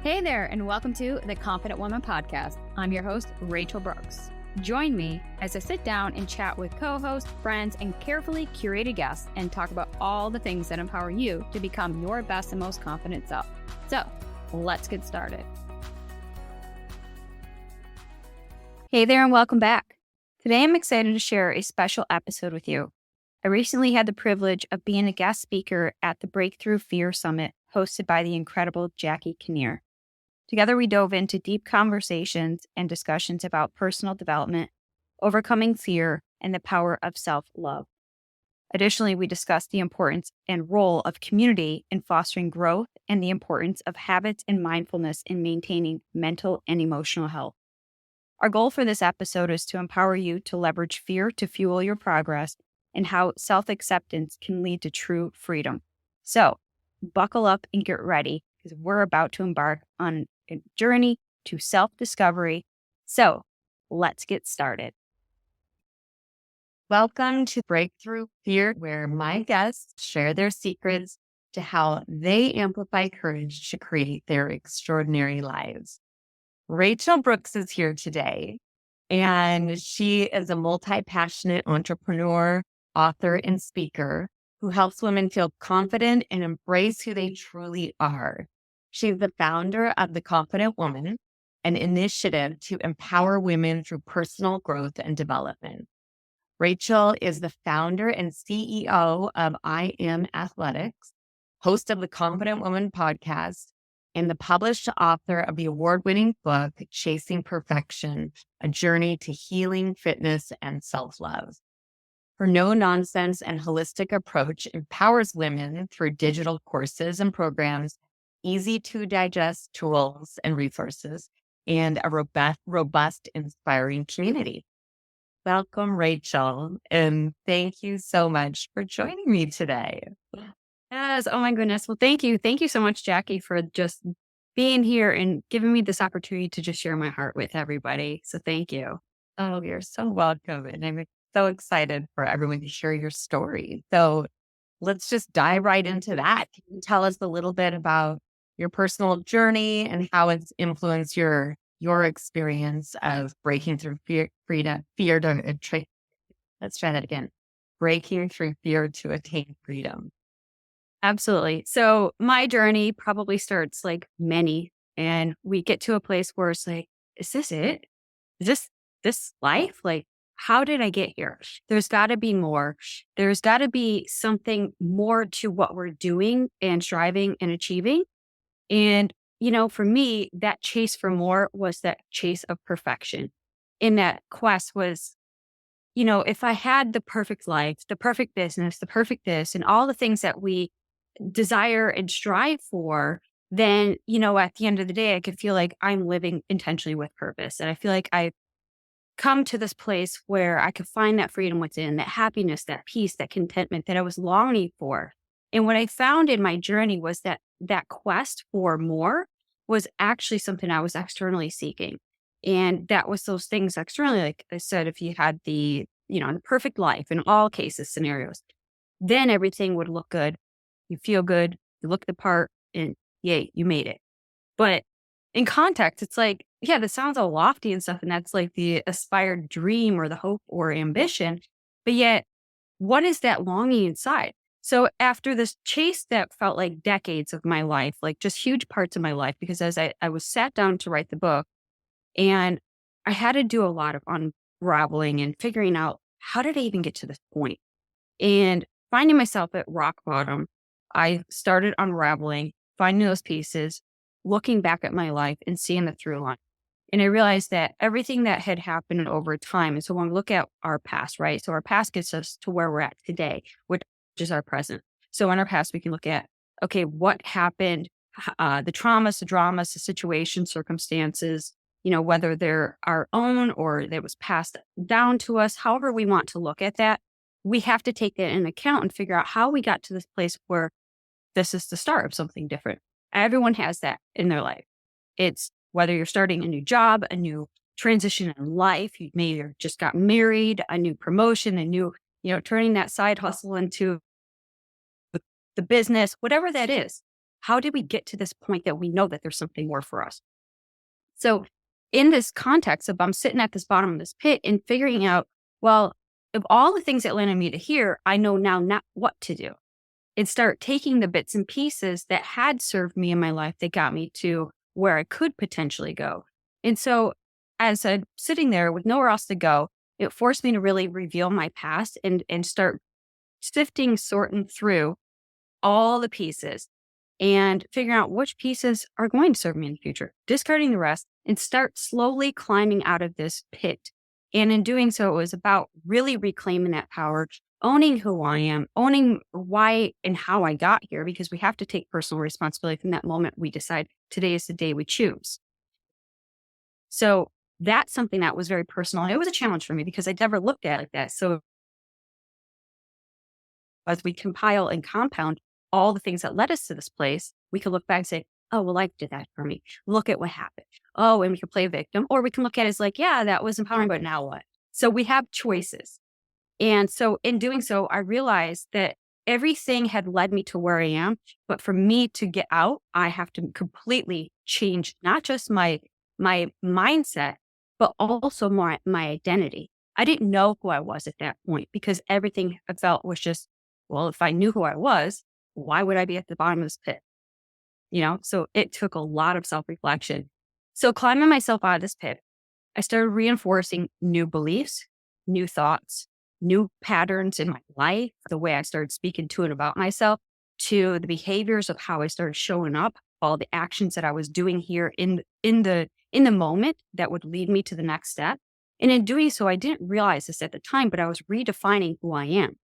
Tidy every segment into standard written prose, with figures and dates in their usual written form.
Hey there, and welcome to the Confident Woman Podcast. I'm your host, Rachel Brooks. Join me as I sit down and chat with co-hosts, friends, and carefully curated guests and talk about all the things that empower you to become your best and most confident self. So, let's get started. Hey there, and welcome back. Today, I'm excited to share a special episode with you. I recently had the privilege of being a guest speaker at the Breakthrough Fear Summit hosted by the incredible Jackie Kannier. Together, we dove into deep conversations and discussions about personal development, overcoming fear, and the power of self-love. Additionally, we discussed the importance and role of community in fostering growth and the importance of habits and mindfulness in maintaining mental and emotional health. Our goal for this episode is to empower you to leverage fear to fuel your progress and how self-acceptance can lead to true freedom. So, buckle up and get ready because we're about to embark on a journey to self-discovery. So let's get started. Welcome to Breakthrough Fear, where my guests share their secrets to how they amplify courage to create their extraordinary lives. Rachel Brooks is here today, and she is a multi-passionate entrepreneur, author, and speaker who helps women feel confident and embrace who they truly are. She's the founder of The Confident Woman, an initiative to empower women through personal growth and development. Rachel is the founder and CEO of I Am Athletics, host of the Confident Woman podcast, and the published author of the award-winning book, Chasing Perfection, A Journey to Healing, Fitness, and Self-Love. Her no-nonsense and holistic approach empowers women through digital courses and programs, easy-to-digest tools and resources, and a robust, inspiring community. Welcome, Rachel, and thank you so much for joining me today. Yes. Oh my goodness. Well, thank you. Thank you so much, Jackie, for just being here and giving me this opportunity to just share my heart with everybody. So thank you. Oh, you're so welcome. And I'm so excited for everyone to share your story. So let's just dive right into that. Can you tell us a little bit about your personal journey and how it's influenced your experience of breaking through let's try that again. Breaking through fear to attain freedom. Absolutely. So my journey probably starts like many, and we get to a place where it's like, is this it? Is this life? Like, how did I get here? There's got to be more. There's got to be something more to what we're doing and striving and achieving. And, for me, that chase for more was that chase of perfection. And that quest was, if I had the perfect life, the perfect business, the perfect this, and all the things that we desire and strive for, then, at the end of the day, I could feel like I'm living intentionally with purpose. And I feel like I've come to this place where I could find that freedom within, that happiness, that peace, that contentment that I was longing for. And what I found in my journey was that quest for more was actually something I was externally seeking. And that was those things externally, like I said, if you had the perfect life in all cases, scenarios, then everything would look good. You feel good, you look the part, and yay, you made it. But in context, it's like, yeah, this sounds all lofty and stuff, and that's like the aspired dream or the hope or ambition. But yet, what is that longing inside? So after this chase that felt like decades of my life, like just huge parts of my life, because as I was sat down to write the book, and I had to do a lot of unraveling and figuring out, how did I even get to this point? And finding myself at rock bottom, I started unraveling, finding those pieces, looking back at my life and seeing the through line. And I realized that everything that had happened over time. And so when we look at our past, right? So our past gets us to where we're at today, which is our present. So in our past, we can look at, okay, what happened, the traumas, the dramas, the situations, circumstances, whether they're our own or that was passed down to us, however we want to look at that, we have to take that into account and figure out how we got to this place where this is the start of something different. Everyone has that in their life. It's whether you're starting a new job, a new transition in life, you maybe just got married, a new promotion, a new, turning that side hustle into the business, whatever that is. how did we get to this point that we know that there's something more for us? So in this context of I'm sitting at this bottom of this pit and figuring out, well, of all the things that landed me to here, I know now not what to do, and start taking the bits and pieces that had served me in my life that got me to where I could potentially go. And so as I'm sitting there with nowhere else to go, it forced me to really reveal my past and start sifting, sorting through all the pieces and figuring out which pieces are going to serve me in the future, discarding the rest, and start slowly climbing out of this pit. And in doing so, it was about really reclaiming that power, owning who I am, owning why and how I got here, because we have to take personal responsibility from that moment we decide today is the day we choose. So that's something that was very personal. And it was a challenge for me because I never looked at it like that. So as we compile and compound all the things that led us to this place, we can look back and say, oh, well, life did that for me. Look at what happened. Oh, and we can play victim, or we can look at it as like, yeah, that was empowering, but now what? So we have choices. And so in doing so, I realized that everything had led me to where I am. But for me to get out, I have to completely change not just my mindset, but also my identity. I didn't know who I was at that point because everything I felt was just, well, if I knew who I was, why would I be at the bottom of this pit? So it took a lot of self-reflection. So climbing myself out of this pit, I started reinforcing new beliefs, new thoughts, new patterns in my life, the way I started speaking to and about myself, to the behaviors of how I started showing up, all the actions that I was doing here in the moment that would lead me to the next step. And in doing so, I didn't realize this at the time, but I was redefining who I am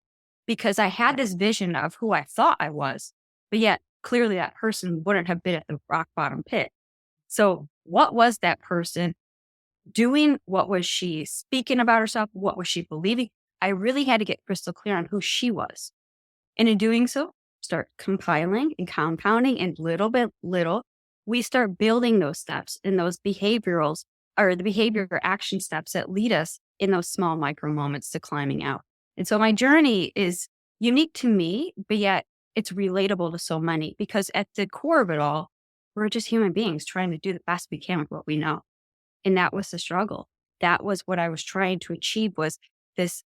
because I had this vision of who I thought I was, but yet clearly that person wouldn't have been at the rock bottom pit. So what was that person doing? What was she speaking about herself? What was she believing? I really had to get crystal clear on who she was. And in doing so, start compiling and compounding, and little by little, we start building those steps and those behaviorals or the behavior or action steps that lead us in those small micro moments to climbing out. And so my journey is unique to me, but yet it's relatable to so many because at the core of it all, we're just human beings trying to do the best we can with what we know. And that was the struggle. That was what I was trying to achieve, was this,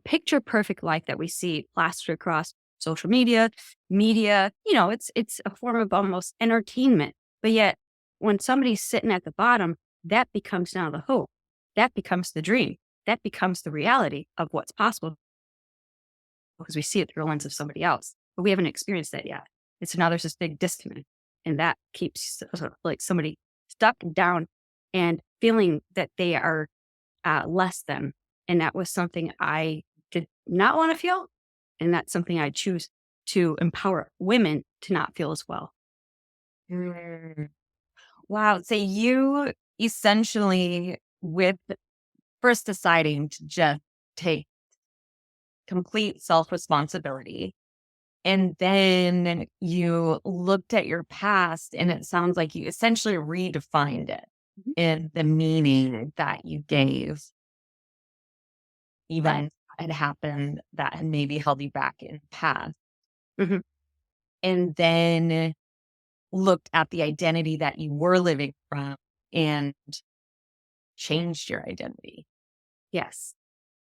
picture perfect life that we see plastered across social media, it's a form of almost entertainment. But yet when somebody's sitting at the bottom, that becomes now the hope. That becomes the dream. That becomes the reality of what's possible because we see it through the lens of somebody else, but we haven't experienced that yet. And so now there's this big disconnect, and that keeps sort of like somebody stuck down and feeling that they are less than. And that was something I did not want to feel. And that's something I choose to empower women to not feel as well. Mm. Wow. So you essentially, with first deciding to just take complete self responsibility, and then you looked at your past, and it sounds like you essentially redefined it Mhm. in the meaning that you gave events that had happened that had maybe held you back in the past. Mhm. And then looked at the identity that you were living from and changed your identity. Yes.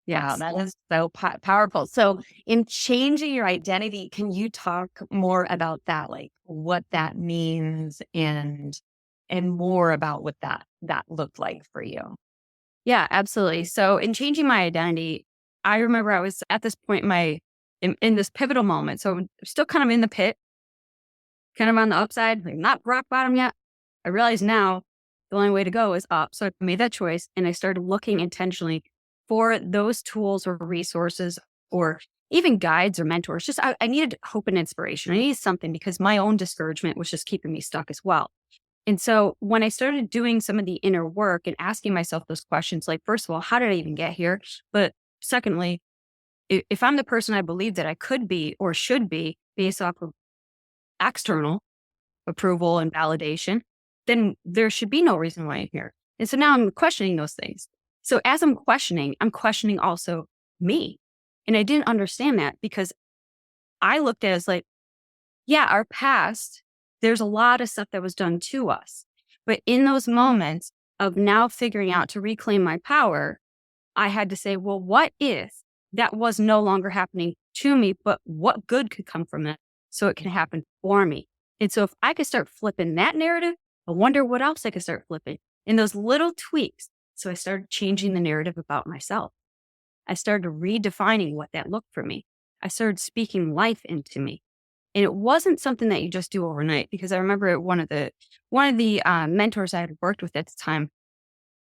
Wow, Yes. that is so powerful. So, in changing your identity, can you talk more about that, like what that means, and more about what that looked like for you? Yeah, absolutely. So in changing my identity, I remember I was at this point in this pivotal moment. So I'm still kind of in the pit, kind of on the upside, like not rock bottom yet. I realize now the only way to go is up. So I made that choice and I started looking intentionally for those tools or resources or even guides or mentors. Just I needed hope and inspiration. I needed something because my own discouragement was just keeping me stuck as well. And so when I started doing some of the inner work and asking myself those questions, like, first of all, how did I even get here? But secondly, if I'm the person I believe that I could be or should be based off of external approval and validation, then there should be no reason why I'm here. And so now I'm questioning those things. So as I'm questioning also me. And I didn't understand that because I looked at it as like, yeah, our past there's a lot of stuff that was done to us. But in those moments of now figuring out to reclaim my power, I had to say, well, what if that was no longer happening to me, but what good could come from it so it can happen for me? And so if I could start flipping that narrative, I wonder what else I could start flipping in those little tweaks. So I started changing the narrative about myself. I started redefining what that looked for me. I started speaking life into me. And it wasn't something that you just do overnight, because I remember one of the mentors I had worked with at the time,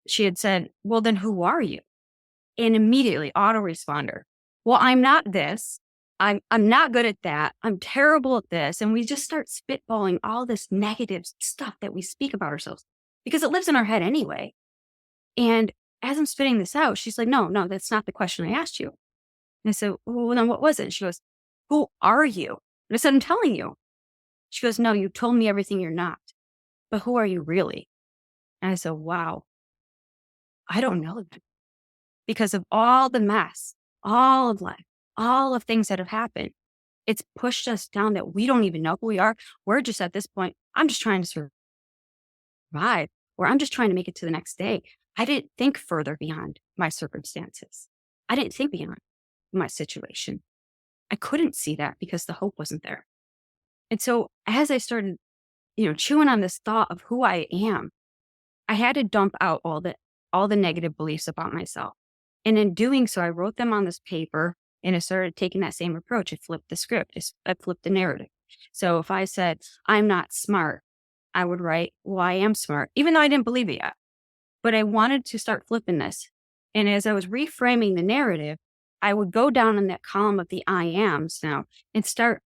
she had said, well, then who are you? And immediately autoresponder. Well, I'm not this. I'm not good at that. I'm terrible at this. And we just start spitballing all this negative stuff that we speak about ourselves because it lives in our head anyway. And as I'm spitting this out, she's like, no, no, that's not the question I asked you. And I said, well, then what was it? And she goes, who are you? And I said, I'm telling you. She goes, no, you told me everything you're not, but who are you really? And I said, wow, I don't know that, because of all the mess, all of life, all of things that have happened. It's pushed us down that we don't even know who we are. We're just at this point, I'm just trying to survive, or I'm just trying to make it to the next day. I didn't think further beyond my circumstances. I didn't think beyond my situation. I couldn't see that because the hope wasn't there. And so as I started, chewing on this thought of who I am, I had to dump out all the negative beliefs about myself. And in doing so, I wrote them on this paper, and I started taking that same approach. I flipped the script. I flipped the narrative. So if I said, I'm not smart, I would write, well, I am smart, even though I didn't believe it yet. But I wanted to start flipping this. And as I was reframing the narrative, I would go down in that column of the I ams now and start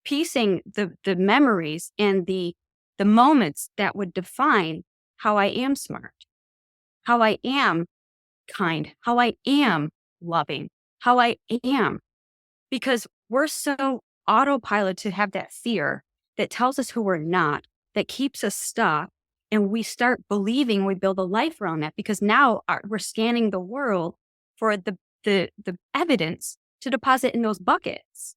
piecing the memories and the moments that would define how I am smart, how I am kind, how I am loving, how I am. Because we're so autopilot to have that fear that tells us who we're not, that keeps us stuck. And we start believing, we build a life around that, because now we're scanning the world for the evidence to deposit in those buckets.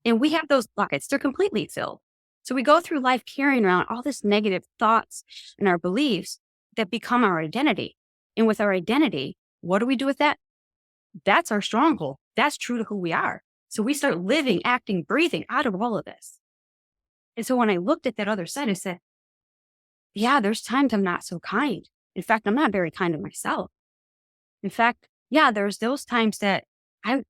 And we have those buckets, they're completely filled. So we go through life carrying around all this negative thoughts and our beliefs that become our identity. And with our identity, what do we do with that? That's our stronghold. That's true to who we are. So we start living, acting, breathing out of all of this. And so when I looked at that other side, I said, yeah, there's times I'm not so kind. In fact, I'm not very kind to myself. In fact, yeah, there's those times that I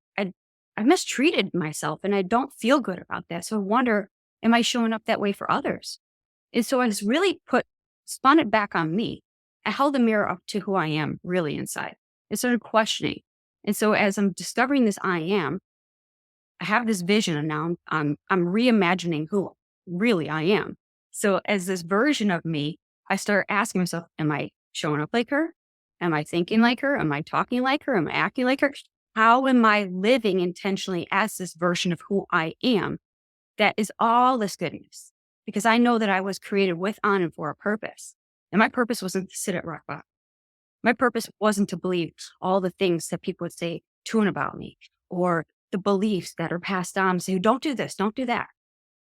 mistreated myself and I don't feel good about that. So I wonder, am I showing up that way for others? And so I just really spun it back on me. I held the mirror up to who I am really inside and started questioning. And so as I'm discovering this I am, I have this vision, and now I'm reimagining who really I am. So as this version of me, I start asking myself, am I showing up like her? Am I thinking like her? Am I talking like her? Am I acting like her? How am I living intentionally as this version of who I am? That is all this goodness, because I know that I was created with, on, and for a purpose. And my purpose wasn't to sit at rock bottom. My purpose wasn't to believe all the things that people would say to and about me, or the beliefs that are passed on, say, don't do this, don't do that.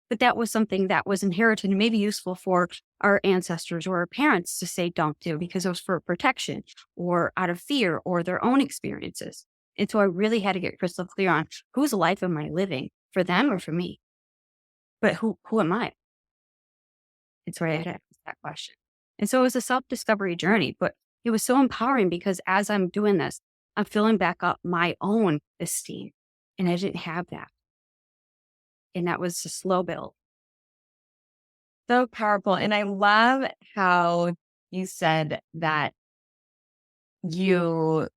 But that was something that was inherited and maybe useful for our ancestors or our parents to say don't do, because it was for protection or out of fear or their own experiences. And so I really had to get crystal clear on whose life am I living, for them or for me? But who am I? And so I had to ask that question. And so it was a self-discovery journey, but it was so empowering because as I'm doing this, I'm filling back up my own esteem. And I didn't have that. And that was a slow build. So powerful. And I love how you said that you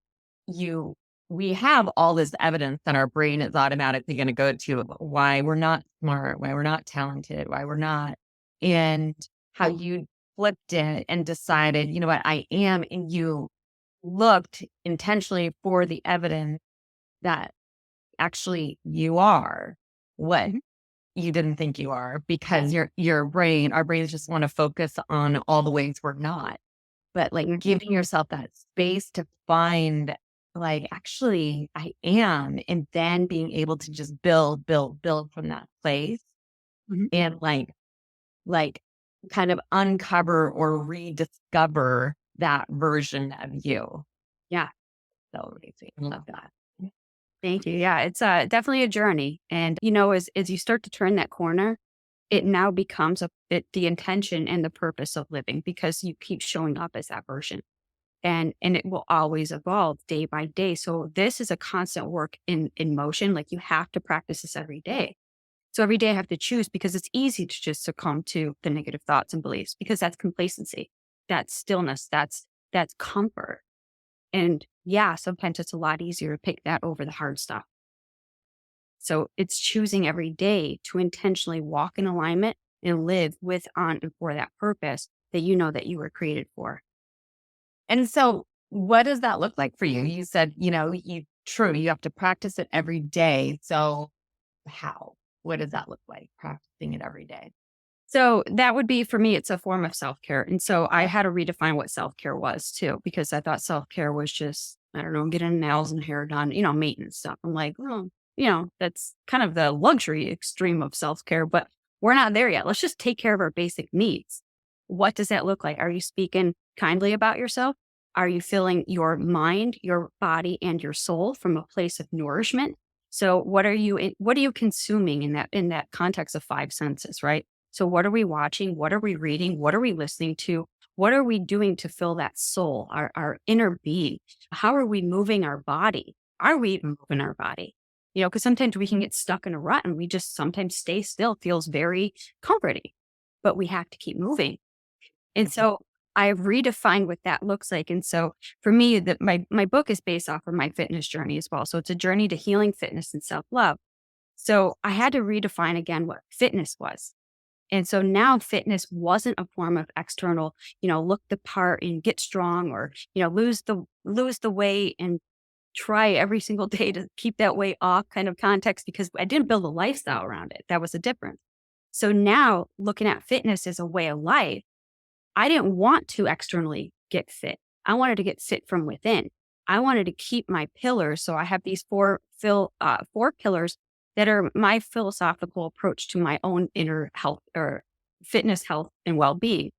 we have all this evidence that our brain is automatically going to go to why we're not smart, why we're not talented, why we're not, and how you flipped it and decided, you know what, I am. And you looked intentionally for the evidence that actually you are what you didn't think you are, because our brains just want to focus on all the ways we're not. But like giving yourself that space to find, like, actually I am, and then being able to just build from that place. Mhm. And like like kind of uncover or rediscover that version of you. Yeah. So amazing. I love that. Thank you. Yeah, it's definitely a journey. And, as you start to turn that corner, it now becomes the intention and the purpose of living because you keep showing up as that version. And it will always evolve day by day. So this is a constant work in motion. Like you have to practice this every day. So every day I have to choose because it's easy to just succumb to the negative thoughts and beliefs because that's complacency, that's stillness, that's comfort. And yeah, sometimes it's a lot easier to pick that over the hard stuff. So it's choosing every day to intentionally walk in alignment and live with, on, and for that purpose that you know that you were created for. And so what does that look like for you? You said, true, you have to practice it every day. So how? What does that look like? Practicing it every day. So that would be for me, it's a form of self care. And so I had to redefine what self care was too, because I thought self care was just, I don't know, getting nails and hair done, maintenance stuff. I'm like, well, that's kind of the luxury extreme of self care, but we're not there yet. Let's just take care of our basic needs. What does that look like? Are you speaking kindly about yourself? Are you filling your mind, your body, and your soul from a place of nourishment? So what are you consuming in that context of five senses, right? So what are we watching? What are we reading? What are we listening to? What are we doing to fill that soul, our inner being? How are we moving our body? Are we even moving our body? Because sometimes we can get stuck in a rut and we just sometimes stay still feels very comforting, but we have to keep moving. And so I've redefined what that looks like. And so for me, that my book is based off of my fitness journey as well. So it's a journey to healing, fitness, and self-love. So I had to redefine again what fitness was. And so now fitness wasn't a form of external, look the part and get strong or, lose the weight and try every single day to keep that weight off kind of context because I didn't build a lifestyle around it. That was the difference. So now looking at fitness as a way of life, I didn't want to externally get fit. I wanted to get fit from within. I wanted to keep my pillars. So I have these four pillars that are my philosophical approach to my own inner health or fitness, health, and well-being,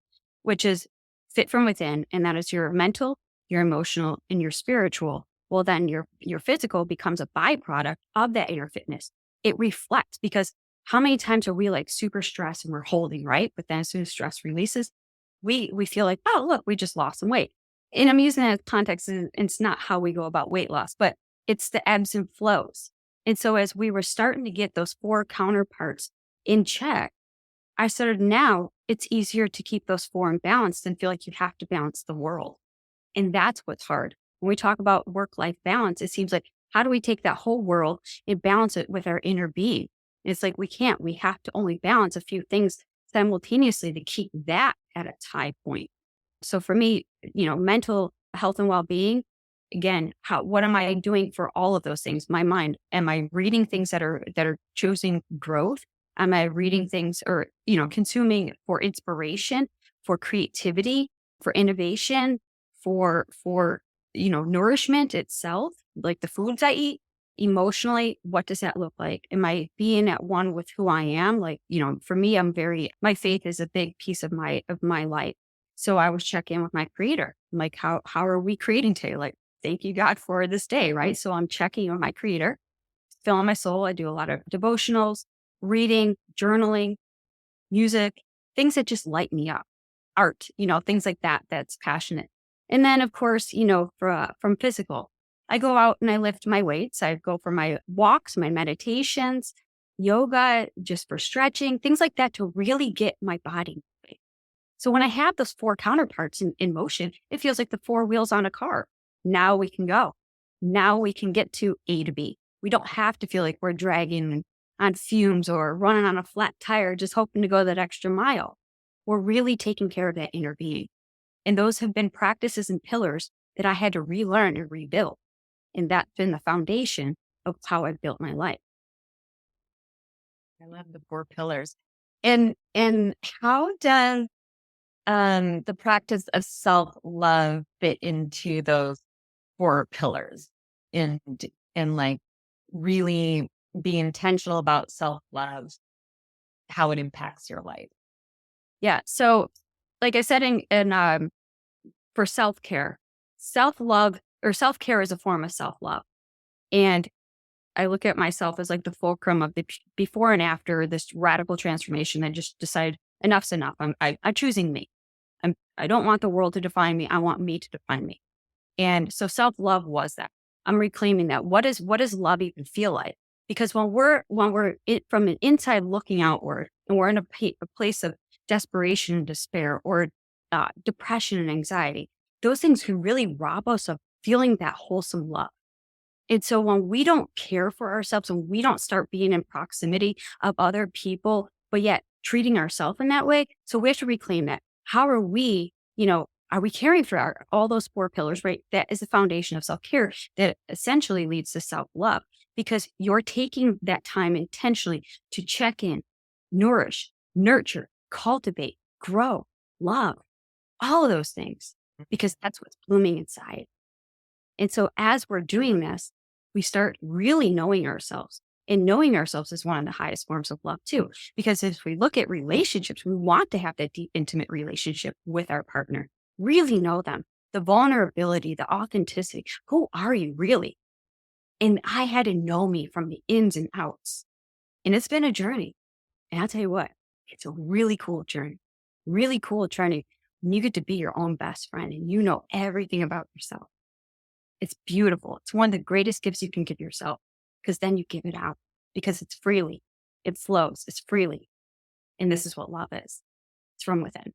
which is fit from within. And that is your mental, your emotional, and your spiritual. Well, then your physical becomes a byproduct of that inner fitness. It reflects because how many times are we like super stressed and we're holding, right? But then as soon as stress releases, we feel like, oh, look, we just lost some weight. And I'm using that as context, and it's not how we go about weight loss, but it's the ebbs and flows. And so as we were starting to get those four counterparts in check, I started now it's easier to keep those four in balance than feel like you have to balance the world. And that's what's hard. When we talk about work-life balance, it seems like, how do we take that whole world and balance it with our inner being? And it's like, we can't. We have to only balance a few things simultaneously to keep that at its high point. So for me, mental health and well-being, again, what am I doing for all of those things? My mind, am I reading things that are choosing growth? Am I reading things or, consuming for inspiration, for creativity, for innovation, for nourishment itself, like the foods I eat? Emotionally, what does that look like? Am I being at one with who I am? Like, for me, my faith is a big piece of my life. So I was checking in with my creator. I'm like, how are we creating today? Like, thank you, God, for this day, right? So I'm checking in with my creator, filling my soul. I do a lot of devotionals, reading, journaling, music, things that just light me up, art, things like that, that's passionate. And then, of course, from physical, I go out and I lift my weights. I go for my walks, my meditations, yoga, just for stretching, things like that to really get my body moving. So when I have those four counterparts in motion, it feels like the four wheels on a car. Now we can go. Now we can get to A to B. We don't have to feel like we're dragging on fumes or running on a flat tire, just hoping to go that extra mile. We're really taking care of that inner being. And those have been practices and pillars that I had to relearn and rebuild. And that's been the foundation of how I've built my life. I love the four pillars. And how does the practice of self-love fit into those four pillars and like really be intentional about self-love, how it impacts your life? Yeah. So, like I said, for self love or self care is a form of self love. And I look at myself as like the fulcrum of the before and after this radical transformation. I just decide enough's enough. I'm choosing me. I don't want the world to define me. I want me to define me. And so self-love was that. I'm reclaiming that. What does love even feel like? Because from an inside looking outward and we're in a place of desperation and despair or depression and anxiety, those things can really rob us of feeling that wholesome love. And so when we don't care for ourselves and we don't start being in proximity of other people, but yet treating ourselves in that way, so we have to reclaim that. How are we, are we caring for all those four pillars, right? That is the foundation of self care that essentially leads to self love because you're taking that time intentionally to check in, nourish, nurture, cultivate, grow, love, all of those things, because that's what's blooming inside. And so as we're doing this, we start really knowing ourselves. And knowing ourselves is one of the highest forms of love too. Because if we look at relationships, we want to have that deep, intimate relationship with our partner. Really know them. The vulnerability, the authenticity. Who are you really? And I had to know me from the ins and outs. And it's been a journey. And I'll tell you what, it's a really cool journey. Really cool journey when you get to be your own best friend and you know everything about yourself. It's beautiful. It's one of the greatest gifts you can give yourself because then you give it out because it's freely. It flows. It's freely. And this is what love is. It's from within.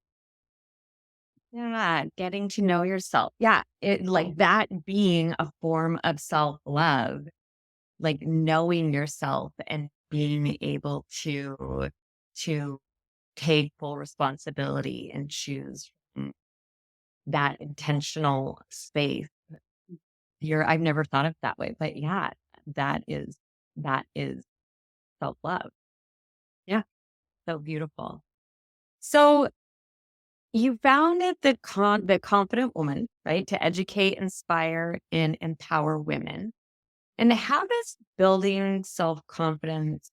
Yeah, getting to know yourself. Yeah, it like that being a form of self-love, like knowing yourself and being able to take full responsibility and choose from that intentional space. I've never thought of it that way, but yeah, that is that is self-love. Yeah, so beautiful. So you founded the Confident Woman, right, to educate, inspire, and empower women. And how does building self-confidence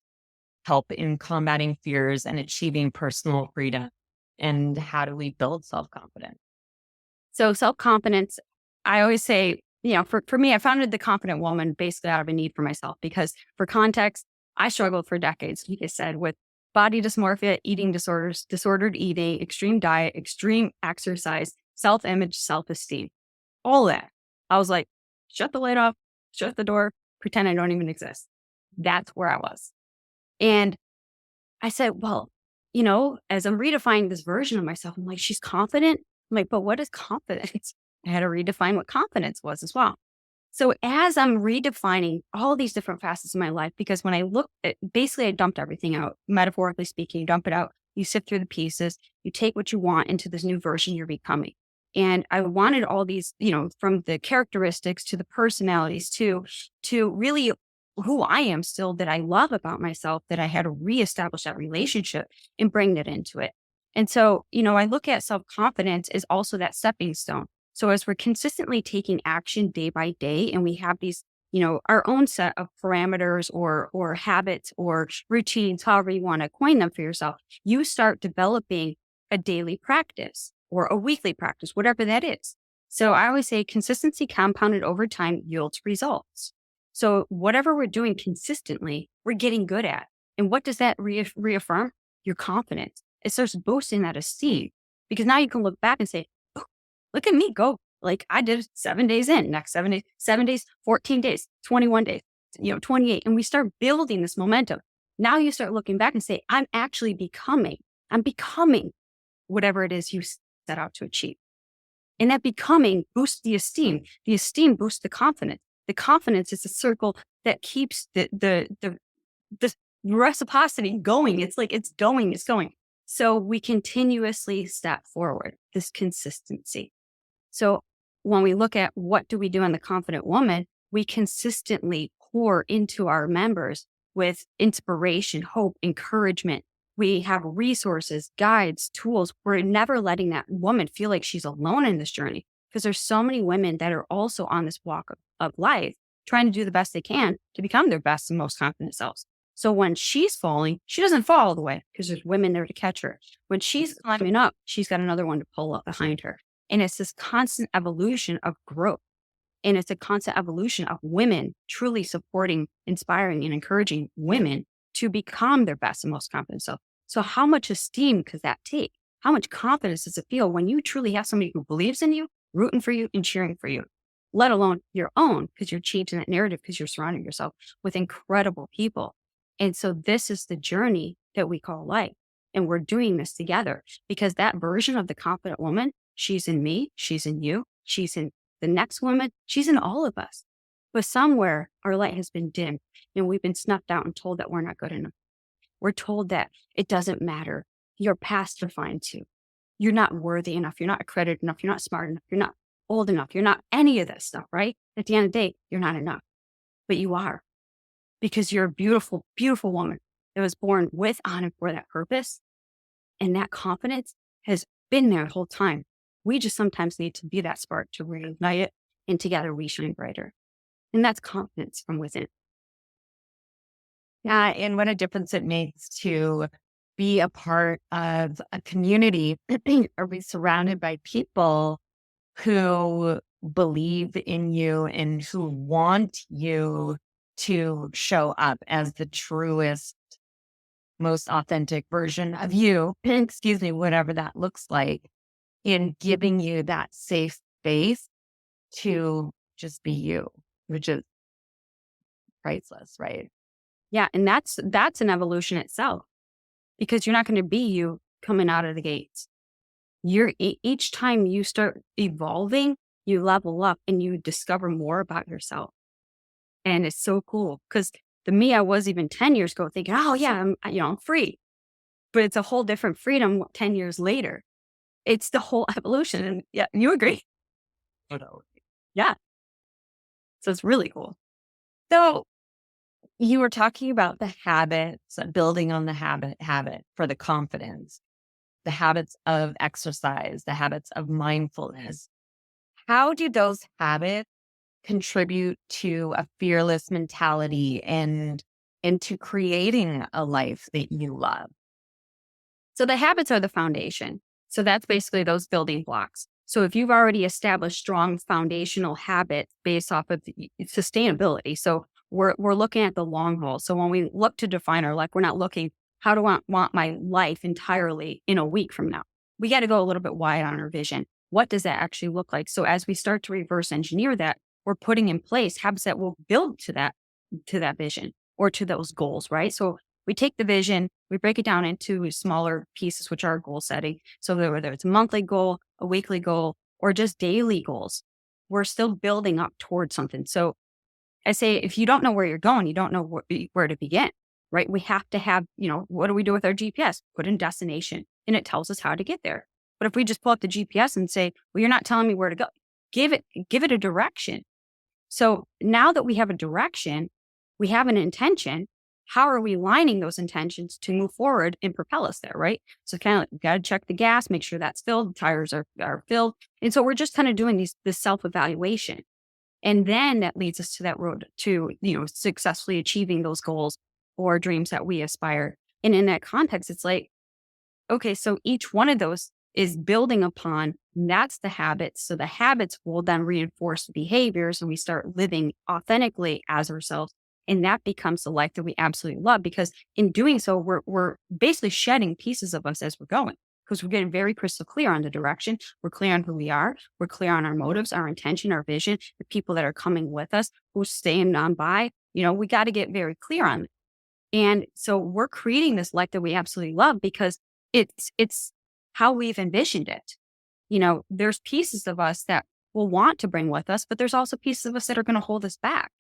help in combating fears and achieving personal freedom? And how do we build self-confidence? So self-confidence, I always say, for me, I founded the Confident Woman basically out of a need for myself because for context, I struggled for decades, like I said, with body dysmorphia, eating disorders, disordered eating, extreme diet, extreme exercise, self-image, self-esteem, all that. I was like, shut the light off, shut the door, pretend I don't even exist. That's where I was. And I said, well, as I'm redefining this version of myself, I'm like, she's confident. I'm like, but what is confidence? I had to redefine what confidence was as well. So as I'm redefining all these different facets of my life, because when I look at basically I dumped everything out, metaphorically speaking, you dump it out, you sift through the pieces, you take what you want into this new version you're becoming. And I wanted all these, from the characteristics to the personalities to really who I am still that I love about myself, that I had to reestablish that relationship and bring that into it. And so, I look at self-confidence as also that stepping stone. So as we're consistently taking action day by day and we have these, our own set of parameters or habits or routines, however you want to coin them for yourself, you start developing a daily practice or a weekly practice, whatever that is. So I always say consistency compounded over time yields results. So whatever we're doing consistently, we're getting good at. And what does that reaffirm? Your confidence. It starts boosting that esteem because now you can look back and say, oh, look at me go. Like I did 7 days in, next 7 days, 14 days, 21 days, 28. And we start building this momentum. Now you start looking back and say, I'm becoming whatever it is you set out to achieve. And that becoming boosts the esteem. The esteem boosts the confidence. The confidence is a circle that keeps the reciprocity going. It's like it's going. So we continuously step forward, this consistency. So when we look at what do we do on the Confident Woman, we consistently pour into our members with inspiration, hope, encouragement. We have resources, guides, tools. We're never letting that woman feel like she's alone in this journey because there's so many women that are also on this walk of life trying to do the best they can to become their best and most confident selves. So when she's falling, she doesn't fall all the way because there's women there to catch her. When she's climbing up, she's got another one to pull up behind her. And it's this constant evolution of growth. And it's a constant evolution of women truly supporting, inspiring, and encouraging women to become their best and most confident self. So how much esteem does that take? How much confidence does it feel when you truly have somebody who believes in you, rooting for you, and cheering for you, let alone your own, because you're changing that narrative because you're surrounding yourself with incredible people. And so this is the journey that we call life. And we're doing this together because that version of the confident woman, she's in me, she's in you, she's in the next woman, she's in all of us. But somewhere our light has been dimmed and we've been snuffed out and told that we're not good enough. We're told that it doesn't matter. Your past defines you. You're not worthy enough. You're not accredited enough. You're not smart enough. You're not old enough. You're not any of this stuff, right? At the end of the day, you're not enough. But you are, because you're a beautiful, beautiful woman that was born with, on, and for that purpose. And that confidence has been there the whole time. We just sometimes need to be that spark to reignite it, and together we shine brighter. And that's confidence from within. Yeah. And what a difference it makes to be a part of a community or be surrounded by people who believe in you and who want you to show up as the truest, most authentic version of you, excuse me, whatever that looks like, in giving you that safe space to just be you, which is priceless, right? Yeah. And that's an evolution itself, because you're not going to be you coming out of the gates. Each time you start evolving, you level up and you discover more about yourself. And it's so cool because the me I was even 10 years ago thinking, oh yeah, I'm free. But it's a whole different freedom 10 years later. It's the whole evolution. And yeah, you agree. Totally. Yeah. So it's really cool. So you were talking about the habits, building on the habit for the confidence, the habits of exercise, the habits of mindfulness. How do those habits contribute to a fearless mentality and into creating a life that you love? So the habits are the foundation. So that's basically those building blocks. So if you've already established strong foundational habits based off of the sustainability, so we're looking at the long haul. So when we look to define our life, we're not looking, how do I want my life entirely in a week from now? We got to go a little bit wide on our vision. What does that actually look like? So as we start to reverse engineer that, we're putting in place habits that will build to that vision or to those goals, right? So we take the vision, we break it down into smaller pieces, which are goal setting. So whether it's a monthly goal, a weekly goal, or just daily goals, we're still building up towards something. So I say, if you don't know where you're going, you don't know where to begin, right? We have to have, what do we do with our GPS? Put in destination and it tells us how to get there. But if we just pull up the GPS and say, well, you're not telling me where to go, give it a direction. So now that we have a direction, we have an intention. How are we lining those intentions to move forward and propel us there, right? So kind of like, we got to check the gas, make sure that's filled, the tires are filled. And so we're just kind of doing this self-evaluation. And then that leads us to that road to, successfully achieving those goals or dreams that we aspire. And in that context, it's like, okay, so each one of those is building upon, that's the habits. So the habits will then reinforce the behaviors and we start living authentically as ourselves. And that becomes the life that we absolutely love, because in doing so, we're basically shedding pieces of us as we're going, because we're getting very crystal clear on the direction. We're clear on who we are. We're clear on our motives, our intention, our vision, the people that are coming with us, who's staying on by. We got to get very clear on it. And so we're creating this life that we absolutely love because it's how we've envisioned it. There's pieces of us that we'll want to bring with us, but there's also pieces of us that are going to hold us back.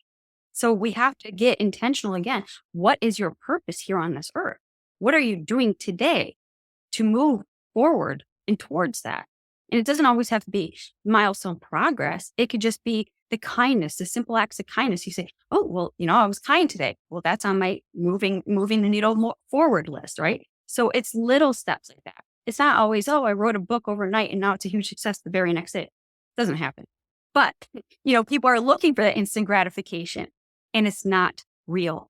So we have to get intentional again. What is your purpose here on this earth? What are you doing today to move forward and towards that? And it doesn't always have to be milestone progress. It could just be the kindness, the simple acts of kindness. You say, oh, well, I was kind today. Well, that's on my moving the needle forward list, right? So it's little steps like that. It's not always, oh, I wrote a book overnight and now it's a huge success the very next day. It doesn't happen. But, people are looking for that instant gratification and it's not real.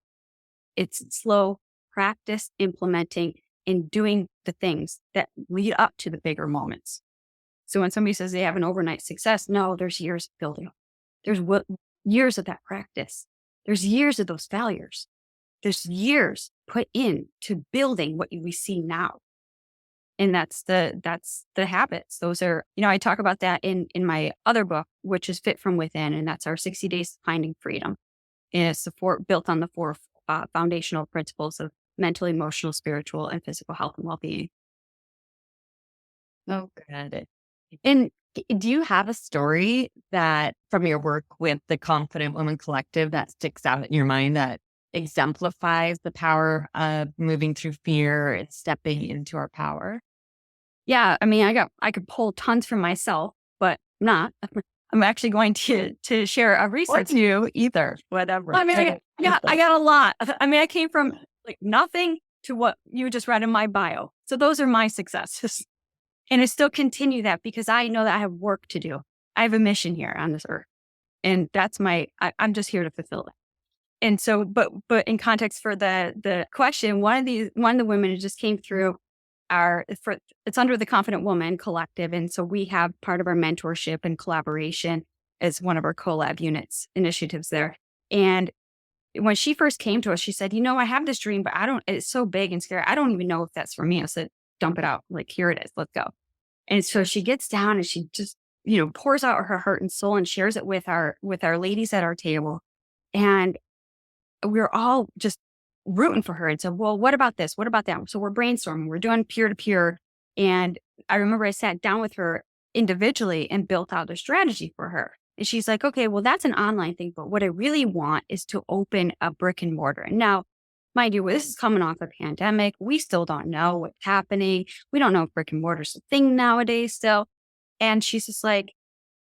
It's slow practice, implementing, and doing the things that lead up to the bigger moments. So when somebody says they have an overnight success, no, there's years of building. There's years of that practice. There's years of those failures. There's years put in to building what we see now. And that's the habits. Those are, I talk about that in my other book, which is Fit from Within, and that's our 60 days to finding freedom. And it's built on the four foundational principles of mental, emotional, spiritual, and physical health and well-being. Oh, good. And do you have a story that from your work with the Confident Woman Collective that sticks out in your mind that exemplifies the power of moving through fear and stepping into our power? Yeah, I mean, I could pull tons from myself, but not. I'm actually going to share a recent. Or you either, whatever. I mean, I got a lot. I mean, I came from like nothing to what you just read in my bio. So those are my successes. And I still continue that because I know that I have work to do. I have a mission here on this earth. And that's I'm just here to fulfill it. And so, but in context for the question, one of the women who just came through it's under the Confident Woman Collective. And so we have part of our mentorship and collaboration as one of our collab initiatives there. And when she first came to us, she said, I have this dream, but it's so big and scary. I don't even know if that's for me. I said, dump it out. Like, here it is. Let's go. And so she gets down and she just, pours out her heart and soul and shares it with our ladies at our table. And we're all just rooting for her and said, well, what about this? What about that? So we're brainstorming, we're doing peer to peer. And I remember I sat down with her individually and built out a strategy for her. And she's like, okay, well, that's an online thing. But what I really want is to open a brick and mortar. And now, mind you, this is coming off a pandemic. We still don't know what's happening. We don't know if brick and mortar is a thing nowadays still. And she's just like,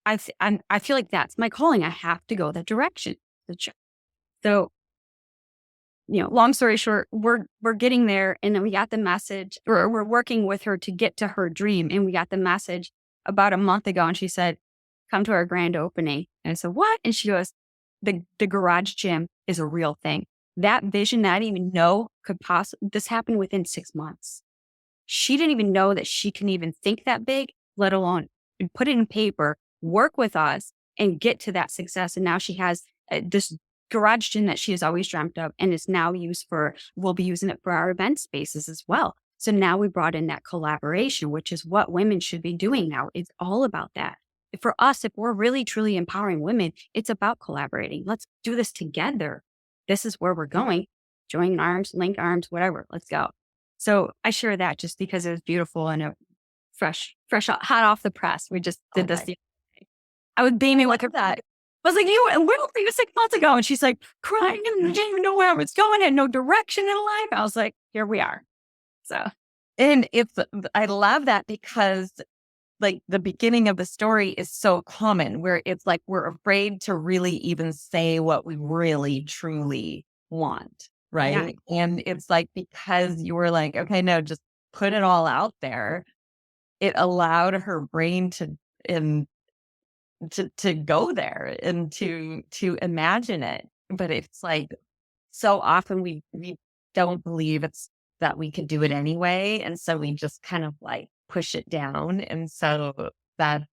I feel like that's my calling. I have to go that direction. So, long story short, we're getting there, and then we got the message, or we're working with her to get to her dream. And we got the message about a month ago, and she said, come to our grand opening. And I said, what? And she goes, the garage gym is a real thing. That vision that I didn't even know this happened within 6 months. She didn't even know that she can even think that big, let alone put it in paper, work with us, and get to that success. And now she has this garage gym that she has always dreamt of, and is now we'll be using it for our event spaces as well. So now we brought in that collaboration, which is what women should be doing now. It's all about that. For us, if we're really truly empowering women, it's about collaborating. Let's do this together. This is where we're going. Join arms, link arms, whatever. Let's go. So I share that just because it was beautiful and fresh, hot off the press. We just did this. I was beaming with her. That I was like, where were you 6 months ago? And she's like crying and didn't even know where I was going, had no direction in life. I was like, here we are. So, and I love that because like the beginning of the story is so common where it's like, we're afraid to really even say what we really truly want. Right. Yeah. And it's like, because you were like, okay, no, just put it all out there. It allowed her brain to go there and to imagine it. But it's like, so often we don't believe that we could do it anyway. And so we just kind of like push it down. And so that's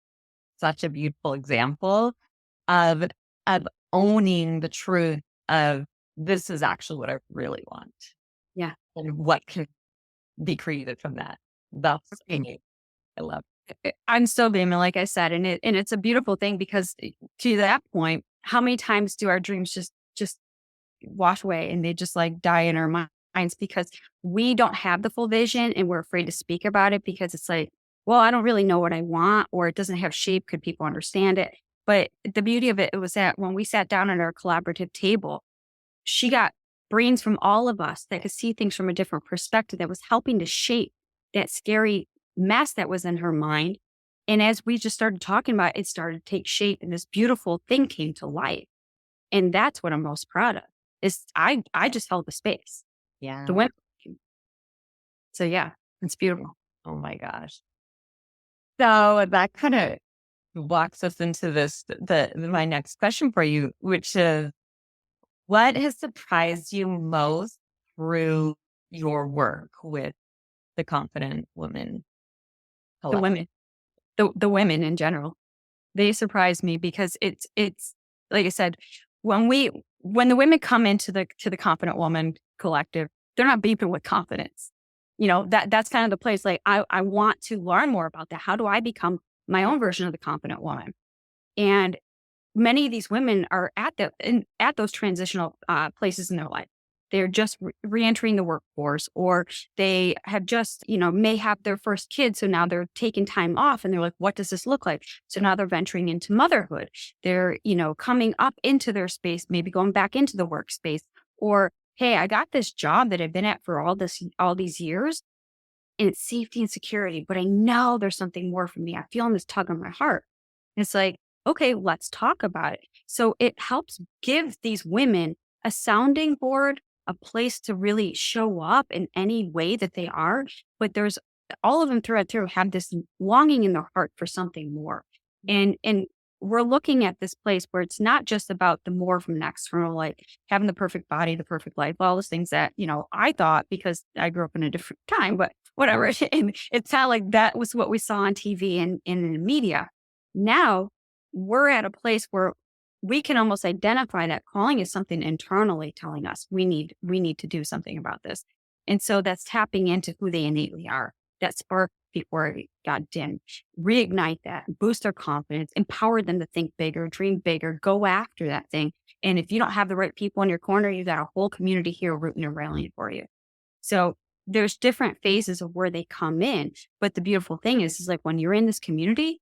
such a beautiful example of owning the truth of, this is actually what I really want. Yeah. And what can be created from that. That's me. I love it. I'm still beaming, like I said, and it's a beautiful thing, because to that point, how many times do our dreams just wash away and they just like die in our minds because we don't have the full vision and we're afraid to speak about it because it's like, well, I don't really know what I want, or it doesn't have shape. Could people understand it? But the beauty of it was that when we sat down at our collaborative table, she got brains from all of us that could see things from a different perspective that was helping to shape that scary mess that was in her mind. And as we just started talking about it, it started to take shape, and this beautiful thing came to life. And that's what I'm most proud of, is I just held the space. Yeah. The women. So yeah, it's beautiful. Oh my gosh. So that kind of walks us into my next question for you, which is, What has surprised you most through your work with the Confident Woman The Collective? women, the women in general, they surprise me because it's like I said, when the women come into the Confident Woman Collective, they're not beeping with confidence. That's kind of the place. Like I want to learn more about that. How do I become my own version of the confident woman? And many of these women are at those transitional places in their life. They're just reentering the workforce, or they have just, may have their first kid. So now they're taking time off and they're like, what does this look like? So now they're venturing into motherhood. They're, coming up into their space, maybe going back into the workspace, or, hey, I got this job that I've been at for all these years, and it's safety and security, but I know there's something more for me. I'm feeling this tug on my heart. And it's like, okay, let's talk about it. So it helps give these women a sounding board, a place to really show up in any way that they are. But there's all of them through have this longing in their heart for something more. And we're looking at this place where it's not just about the more from an external, like having the perfect body, the perfect life, all those things that, I thought because I grew up in a different time, but whatever. And it's not like that was what we saw on TV and in the media. Now we're at a place where we can almost identify that calling is something internally telling us we need to do something about this. And so that's tapping into who they innately are. That spark before it got dim. Reignite that, boost their confidence, empower them to think bigger, dream bigger, go after that thing. And if you don't have the right people in your corner, you got a whole community here rooting and rallying for you. So there's different phases of where they come in. But the beautiful thing is like when you're in this community,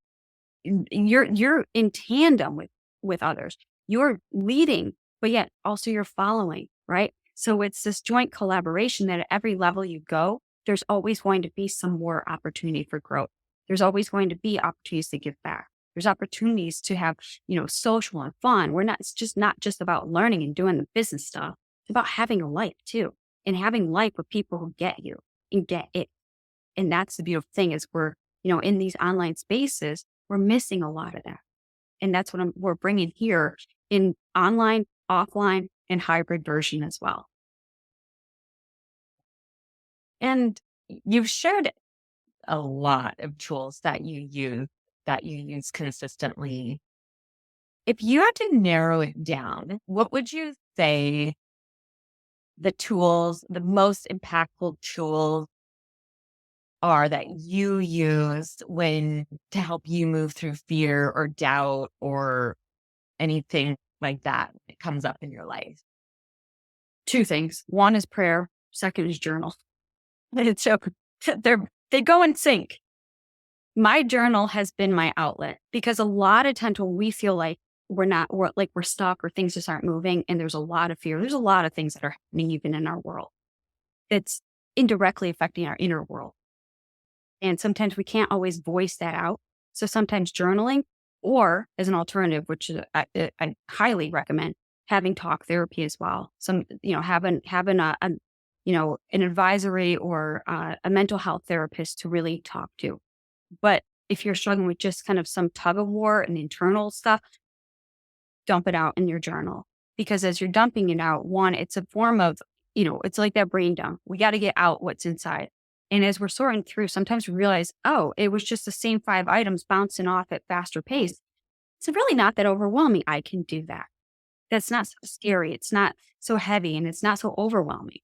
you're in tandem with others. You're leading, but yet also you're following, right? So it's this joint collaboration that at every level you go, there's always going to be some more opportunity for growth. There's always going to be opportunities to give back. There's opportunities to have, social and fun. It's just not just about learning and doing the business stuff. It's about having a life too, and having life with people who get you and get it. And that's the beautiful thing is in these online spaces, we're missing a lot of that. And that's what we're bringing here in online, offline, and hybrid version as well. And you've shared a lot of tools that you use consistently. If you had to narrow it down, what would you say the most impactful tools are that you use when to help you move through fear or doubt or anything like that comes up in your life? Two things. One is prayer. Second is journal. And so they go in sync. My journal has been my outlet because a lot of times when we feel like we're stuck or things just aren't moving and there's a lot of fear, there's a lot of things that are happening even in our world that's indirectly affecting our inner world. And sometimes we can't always voice that out. So sometimes journaling or as an alternative, which I highly recommend, having talk therapy as well. Having an advisory or a mental health therapist to really talk to. But if you're struggling with just kind of some tug of war and internal stuff, dump it out in your journal. Because as you're dumping it out, one, it's a form of, it's like that brain dump. We got to get out what's inside. And as we're sorting through, sometimes we realize, oh, it was just the same 5 items bouncing off at faster pace. It's really not that overwhelming. I can do that. That's not so scary. It's not so heavy and it's not so overwhelming.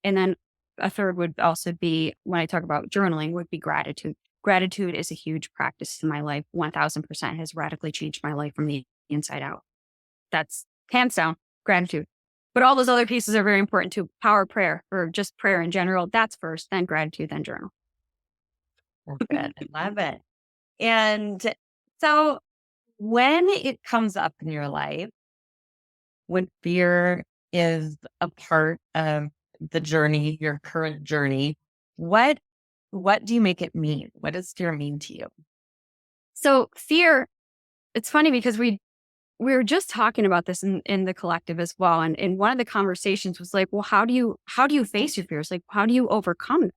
And then a third would also be when I talk about journaling would be gratitude. Gratitude is a huge practice in my life. 1000% has radically changed my life from the inside out. That's hands down gratitude. But all those other pieces are very important too. Power of prayer or just prayer in general. That's first, then gratitude, then journal. Good. I love it. And so when it comes up in your life, when fear is a part of the journey, your current journey, what do you make it mean? What does fear mean to you? So fear, it's funny because we were just talking about this in the collective as well. And one of the conversations was like, well, how do you face your fears? Like, how do you overcome them?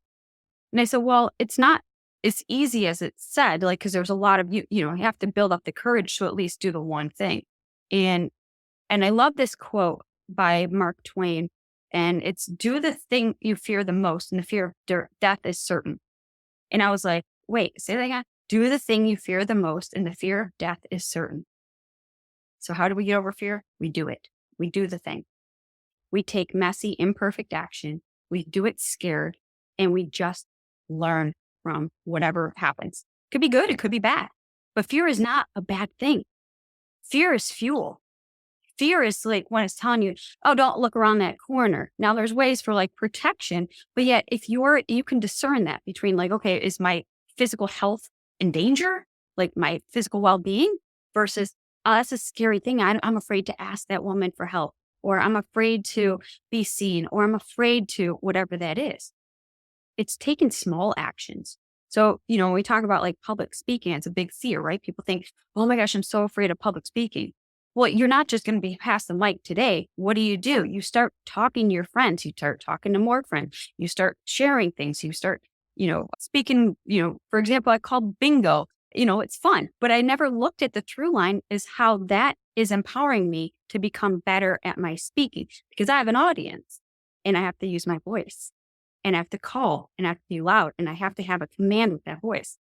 And I said, well, it's not as easy as it's said, like, because there's a lot of you have to build up the courage to at least do the one thing. And I love this quote by Mark Twain. And it's do the thing you fear the most, and the fear of death is certain. And I was like, wait, say that again. Do the thing you fear the most, and the fear of death is certain. So how do we get over fear? We do it. We do the thing. We take messy, imperfect action. We do it scared, and we just learn from whatever happens. It could be good. It could be bad. But fear is not a bad thing. Fear is fuel. Fear is like when it's telling you, oh, don't look around that corner. Now there's ways for like protection, but yet if you can discern that between like, okay, is my physical health in danger? Like my physical well-being versus, oh, that's a scary thing. I'm afraid to ask that woman for help, or I'm afraid to be seen, or I'm afraid to whatever that is. It's taking small actions. So, when we talk about like public speaking, it's a big fear, right? People think, oh my gosh, I'm so afraid of public speaking. Well, you're not just going to be past the mic today. What do? You start talking to your friends. You start talking to more friends. You start sharing things. You start, speaking, for example, I called bingo. It's fun, but I never looked at the through line as how that is empowering me to become better at my speaking because I have an audience and I have to use my voice and I have to call and I have to be loud and I have to have a command with that voice.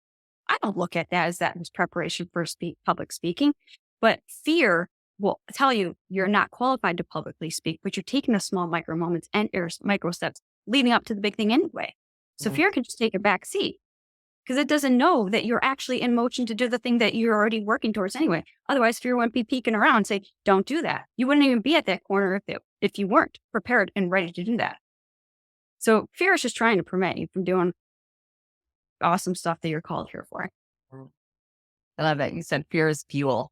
I don't look at that as preparation for public speaking, but fear will tell you you're not qualified to publicly speak, but you're taking the small micro moments and micro steps leading up to the big thing anyway. So fear can just take a back seat because it doesn't know that you're actually in motion to do the thing that you're already working towards anyway. Otherwise, fear wouldn't be peeking around and say, don't do that. You wouldn't even be at that corner if you weren't prepared and ready to do that. So fear is just trying to prevent you from doing awesome stuff that you're called here for. I love it. You said fear is fuel.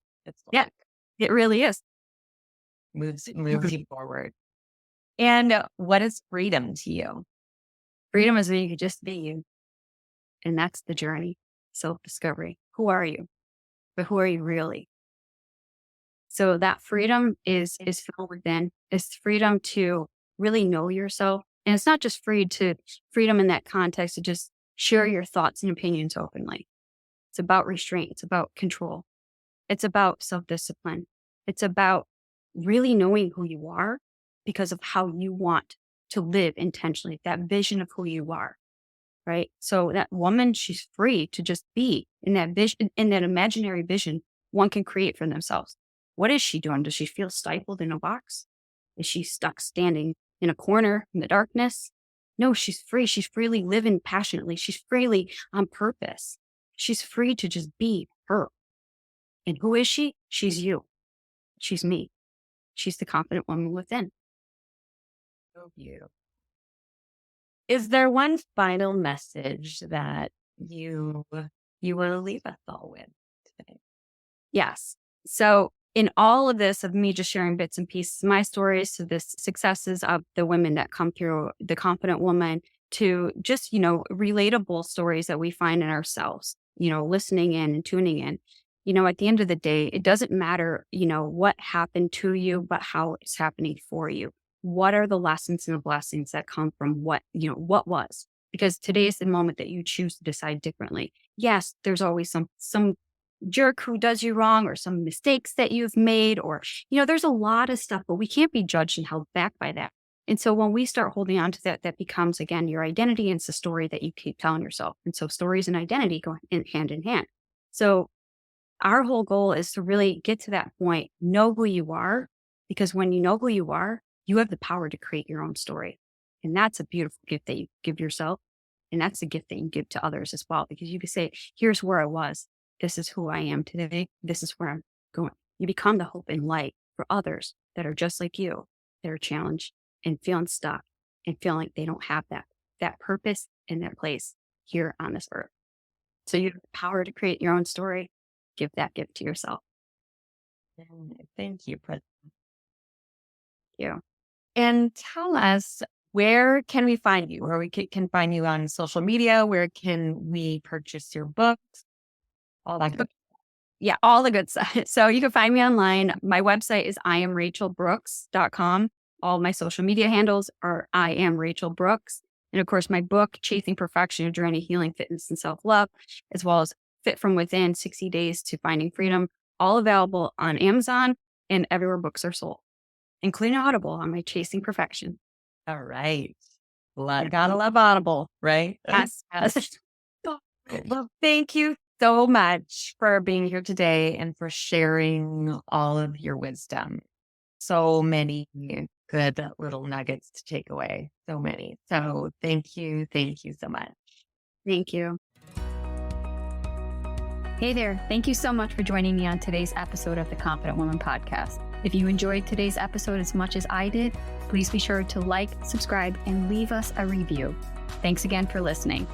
Yeah, it really is. Moves you forward. And what is freedom to you? Freedom is when you can just be you. And that's the journey, self-discovery. Who are you? But who are you really? So that freedom is found within. It's freedom to really know yourself. And it's not just freedom in that context to just share your thoughts and opinions openly. It's about restraint. It's about control. It's about self-discipline. It's about really knowing who you are because of how you want to live intentionally, that vision of who you are, right? So that woman, she's free to just be in that vision, in that imaginary vision one can create for themselves. What is she doing? Does she feel stifled in a box? Is she stuck standing in a corner in the darkness? No, she's free. She's freely living passionately. She's freely on purpose. She's free to just be her. And who is she? She's you. She's me. She's the confident woman within. So beautiful. Is there one final message that you want to leave us all with today? Yes. So in all of this of me just sharing bits and pieces, my stories to the successes of the women that come through the confident woman to just, relatable stories that we find in ourselves, listening in and tuning in. At the end of the day, it doesn't matter, what happened to you, but how it's happening for you. What are the lessons and the blessings that come from what was? Because today is the moment that you choose to decide differently. Yes, there's always some jerk who does you wrong or some mistakes that you've made or, there's a lot of stuff, but we can't be judged and held back by that. And so when we start holding on to that, that becomes, again, your identity and it's the story that you keep telling yourself. And so stories and identity go hand in hand. So our whole goal is to really get to that point, know who you are, because when you know who you are, you have the power to create your own story. And that's a beautiful gift that you give yourself. And that's a gift that you give to others as well, because you can say, here's where I was. This is who I am today. This is where I'm going. You become the hope and light for others that are just like you, that are challenged and feeling stuck and feeling like they don't have that purpose and that place here on this earth. So you have the power to create your own story. Give that gift to yourself. Thank you, President. Thank you. And tell us, where can we find you? Where we can find you on social media? Where can we purchase your books? All that good. Yeah, all the good stuff. So you can find me online. My website is iamrachelbrooks.com. All my social media handles are I am Rachel Brooks. And of course, my book, Chasing Perfection, Your Journey, Healing, Fitness, and Self-Love, as well as Fit From Within, 60 Days to Finding Freedom, all available on Amazon and everywhere books are sold. including Audible on my Chasing Perfection. All right. Gotta love Audible, right? Yes. Yes. Well, thank you so much for being here today and for sharing all of your wisdom. So many good little nuggets to take away. So many. So thank you. Thank you so much. Thank you. Hey there. Thank you so much for joining me on today's episode of the Confident Woman Podcast. If you enjoyed today's episode as much as I did, please be sure to like, subscribe, and leave us a review. Thanks again for listening.